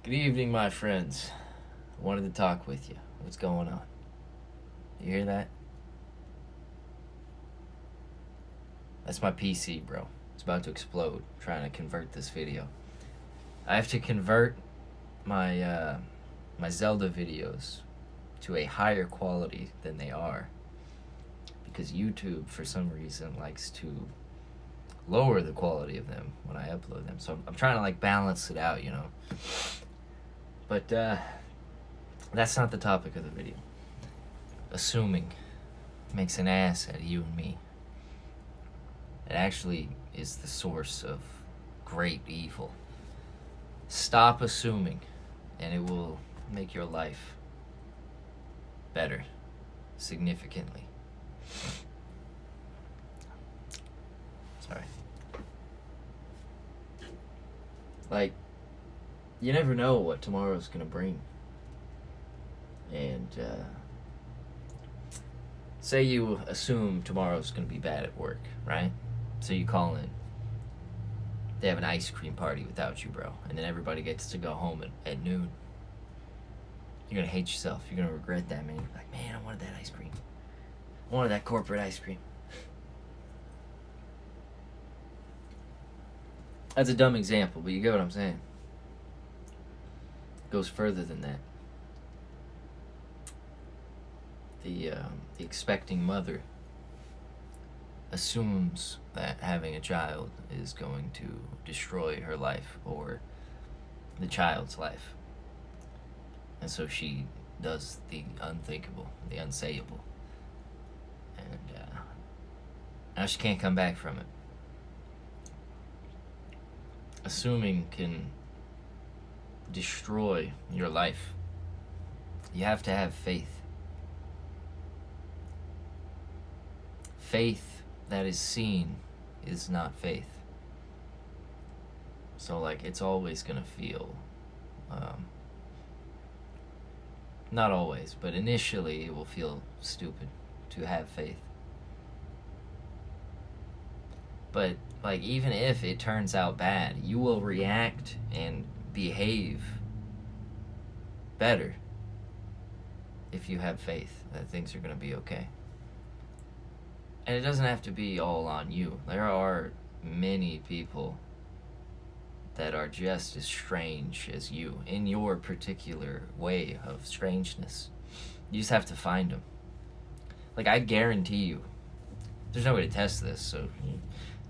Good evening, my friends. I wanted to talk with you. What's going on? You hear that? That's my PC, bro. It's about to explode trying to convert this video. I have to convert my Zelda videos to a higher quality than they are because YouTube, for some reason, likes to lower the quality of them when I upload them. So I'm trying to balance it out, But that's not the topic of the video. Assuming makes an ass out of you and me. It actually is the source of great evil. Stop assuming, and it will make your life better, significantly. Sorry. You never know what tomorrow's gonna bring. And, say you assume tomorrow's gonna be bad at work, right? So you call in. They have an ice cream party without you, bro. And then everybody gets to go home at noon. You're gonna hate yourself. You're gonna regret that, man. You're like, man, I wanted that ice cream. I wanted that corporate ice cream. That's a dumb example, but you get what I'm saying. It goes further than that. The expecting mother assumes that having a child is going to destroy her life or the child's life. And so she does the unthinkable, the unsayable. And now she can't come back from it. Assuming can destroy your life. You have to have faith. Faith that is seen is not faith. So, it's always gonna feel, not always, but initially it will feel stupid to have faith. But, even if it turns out bad, you will react and behave better if you have faith that things are gonna be okay. And it doesn't have to be all on you. There are many people that are just as strange as you in your particular way of strangeness. You just have to find them. I guarantee you, there's no way to test this, so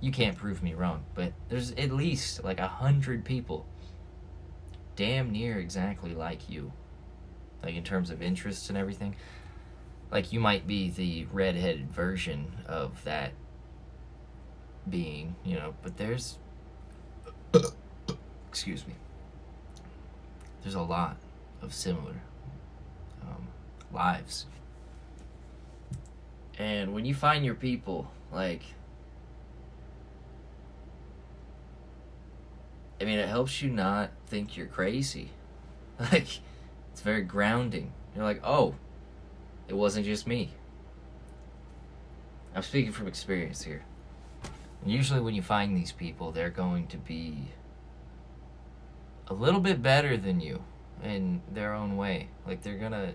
you can't prove me wrong, but there's at least 100 people damn near exactly like you, in terms of interests and everything. You might be the redheaded version of that being, but there's excuse me, there's a lot of similar lives. And when you find your people, it helps you not think you're crazy. It's very grounding. You're like, oh, it wasn't just me. I'm speaking from experience here. And usually when you find these people, they're going to be a little bit better than you in their own way. They're gonna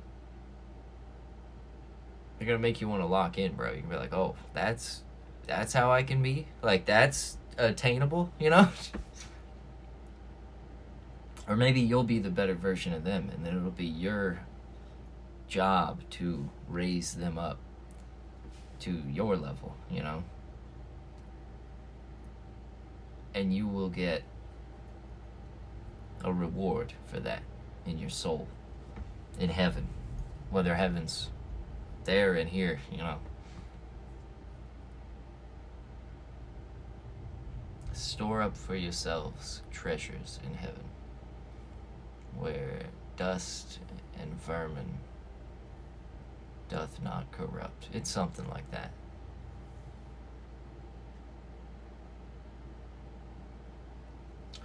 make you want to lock in, bro. You can be like, oh, that's how I can be? That's attainable, Or maybe you'll be the better version of them, and then it'll be your job to raise them up to your level, And you will get a reward for that in your soul, in heaven, whether heaven's there and here, Store up for yourselves treasures in heaven, where dust and vermin doth not corrupt. It's something like that.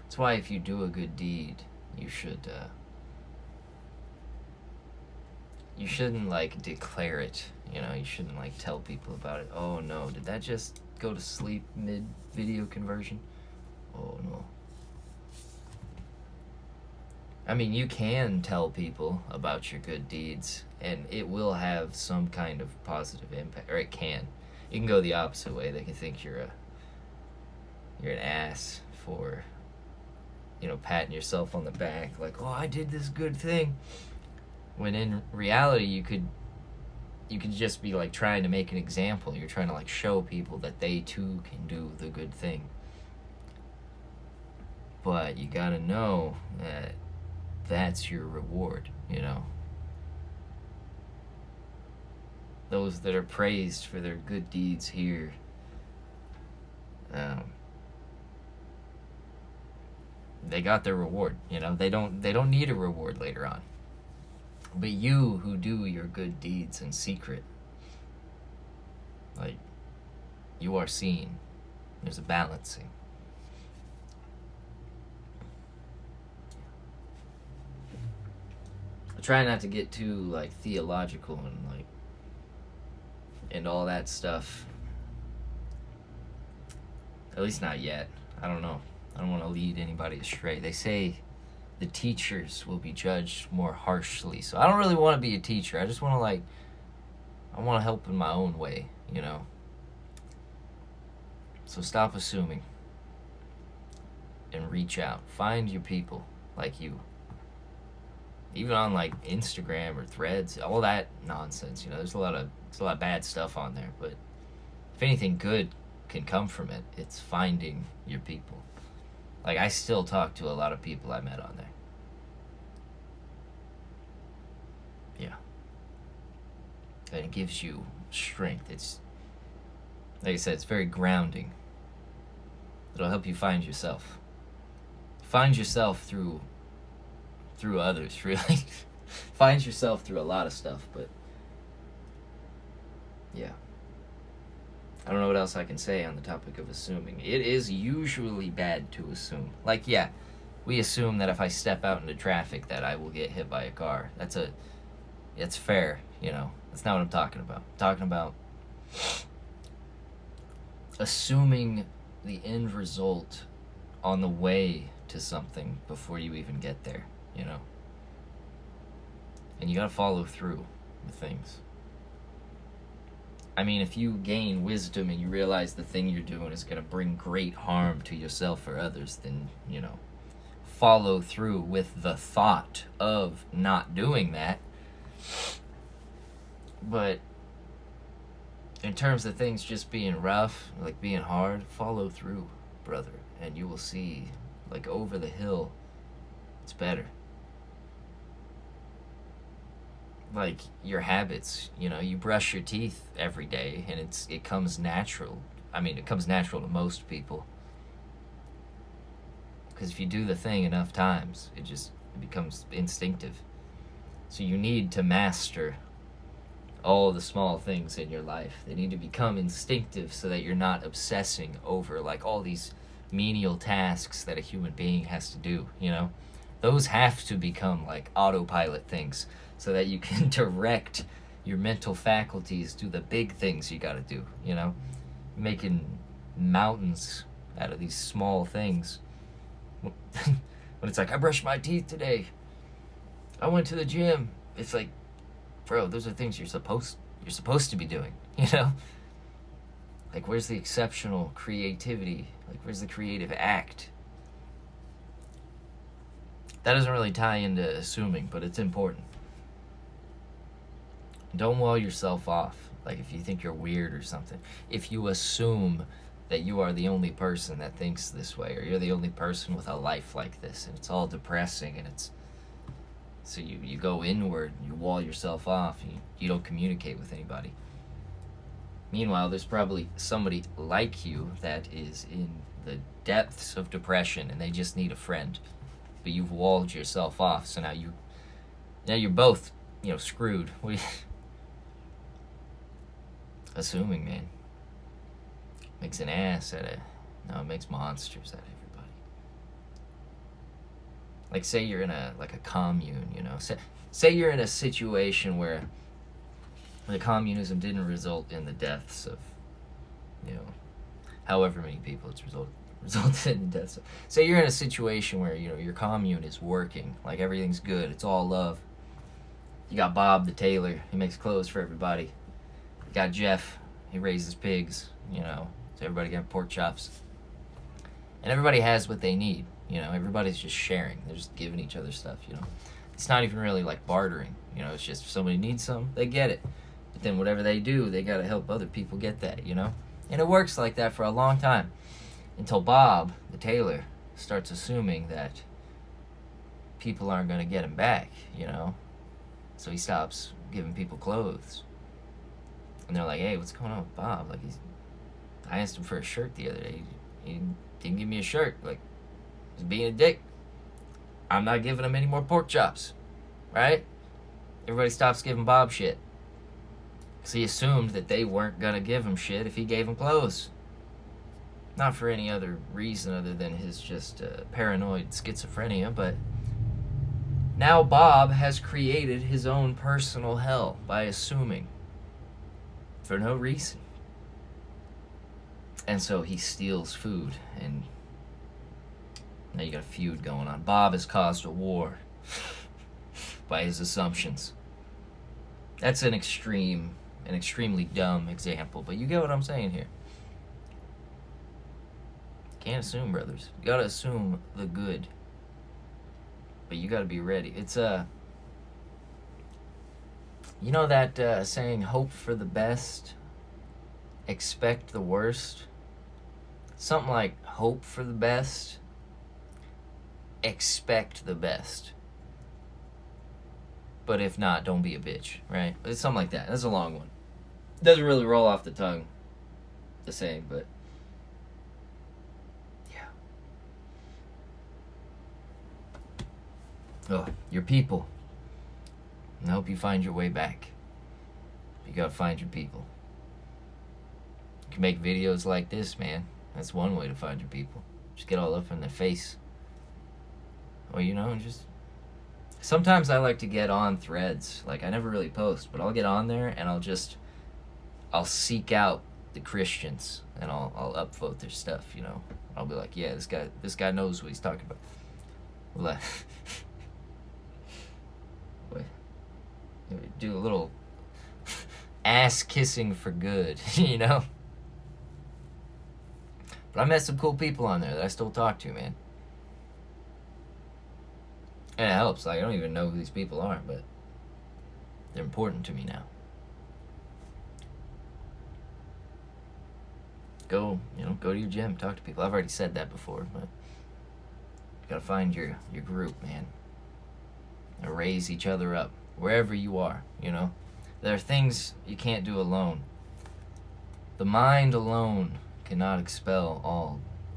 That's why if you do a good deed, you shouldn't declare it, you shouldn't tell people about it. Oh no, did that just go to sleep mid-video conversion? Oh no. I mean, you can tell people about your good deeds, and it will have some kind of positive impact, or it can. You can go the opposite way. They can think you're an ass for, patting yourself on the back, like, oh, I did this good thing. When in reality, you could just be like trying to make an example. You're trying to like show people that they too can do the good thing. But you gotta know that that's your reward, Those that are praised for their good deeds here, they got their reward, They don't need a reward later on. But you who do your good deeds in secret, like, you are seen. There's a balancing. I try not to get too like theological and all that stuff. At least not yet. I don't know. I don't want to lead anybody astray. They say the teachers will be judged more harshly. So I don't really want to be a teacher. I just want to I want to help in my own way, So stop assuming and reach out. Find your people like you. Even on Instagram or Threads, all that nonsense, there's a lot of bad stuff on there, but if anything good can come from it, it's finding your people. I still talk to a lot of people I met on there. Yeah. And it gives you strength. It's, like I said, it's very grounding. It'll help you find yourself. Find yourself through others, really. Find yourself through a lot of stuff, but yeah. I don't know what else I can say on the topic of assuming. It is usually bad to assume. We assume that if I step out into traffic that I will get hit by a car. It's fair, That's not what I'm talking about. I'm talking about assuming the end result on the way to something before you even get there, And you gotta follow through with things. I mean, if you gain wisdom and you realize the thing you're doing is gonna bring great harm to yourself or others, then, follow through with the thought of not doing that. But in terms of things just being rough, being hard, follow through, brother, and you will see, over the hill, it's better. Your habits, you brush your teeth every day, and it comes natural. I mean, it comes natural to most people. Because if you do the thing enough times, it becomes instinctive. So you need to master all the small things in your life. They need to become instinctive so that you're not obsessing over all these menial tasks that a human being has to do, Those have to become autopilot things so that you can direct your mental faculties to the big things you gotta do, Making mountains out of these small things. When it's I brushed my teeth today, I went to the gym. It's bro, those are things you're supposed to be doing, Where's the exceptional creativity? Where's the creative act? That doesn't really tie into assuming, but it's important. Don't wall yourself off, if you think you're weird or something. If you assume that you are the only person that thinks this way, or you're the only person with a life like this, and it's all depressing, and so you go inward, you wall yourself off, and you don't communicate with anybody. Meanwhile, there's probably somebody like you that is in the depths of depression, and they just need a friend. But you've walled yourself off, so now you're both, screwed. Assuming, man, makes an ass out of, no, it makes monsters out of everybody. Say you're in a commune, say you're in a situation where the communism didn't result in the deaths of, however many people it's resulted. resulted in the death. So you're in a situation where, you know, your commune is working, like everything's good, it's all love. You got Bob the tailor, he makes clothes for everybody. You got Jeff, he raises pigs, you know, so everybody got pork chops. And everybody has what they need, you know, everybody's just sharing, they're just giving each other stuff, you know. It's not even really like bartering, you know, it's just if somebody needs something, they get it. But then whatever they do, they gotta help other people get that, you know. And it works like that for a long time. Until Bob, the tailor, starts assuming that people aren't going to get him back, you know? So he stops giving people clothes. And they're like, hey, what's going on with Bob? Like, I asked him for a shirt the other day. He didn't give me a shirt. Like, he's being a dick. I'm not giving him any more pork chops, right? Everybody stops giving Bob shit. Because he assumed that they weren't going to give him shit if he gave him clothes. Not for any other reason other than his just paranoid schizophrenia, but now Bob has created his own personal hell by assuming for no reason. And so he steals food, and now you got a feud going on. Bob has caused a war by his assumptions. That's an extremely dumb example, but you get what I'm saying here. Can't assume, brothers. You gotta assume the good. But you gotta be ready. It's you know that saying, hope for the best, expect the worst? Something like, hope for the best, expect the best. But if not, don't be a bitch, right? It's something like that. That's a long one. Doesn't really roll off the tongue, the saying, but oh, your people. I hope you find your way back. You gotta find your people. You can make videos like this, man. That's one way to find your people. Just get all up in their face. Or, you know, just... Sometimes I like to get on threads. Like, I never really post, but I'll get on there and I'll seek out the Christians and I'll upvote their stuff, you know. I'll be like, yeah, this guy knows what he's talking about. Well, do a little ass kissing for good, you know? But I met some cool people on there that I still talk to, man. And it helps. Like, I don't even know who these people are, but they're important to me now. Go to your gym, talk to people. I've already said that before, but you gotta find your group, man. And raise each other up. Wherever you are, you know. There are things you can't do alone. The mind alone cannot expel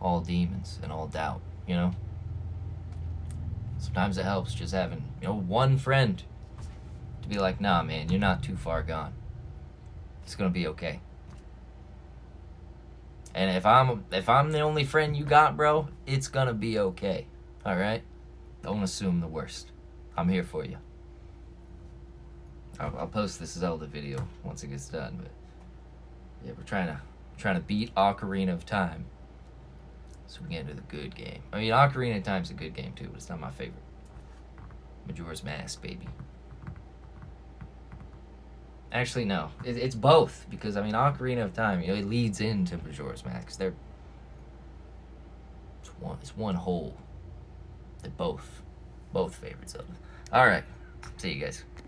all demons and all doubt, you know. Sometimes it helps just having, you know, one friend to be like, nah, man, you're not too far gone. It's gonna be okay. And if I'm the only friend you got, bro, it's gonna be okay. All right? Don't assume the worst. I'm here for you. I'll post this Zelda video once it gets done, but yeah, we're trying to beat Ocarina of Time, so we get into the good game. I mean, Ocarina of Time's a good game too, but it's not my favorite. Majora's Mask, baby. Actually, no, it's both, because I mean, Ocarina of Time, you know, it leads into Majora's Mask. It's one whole. They're both favorite Zelda. All right, see you guys.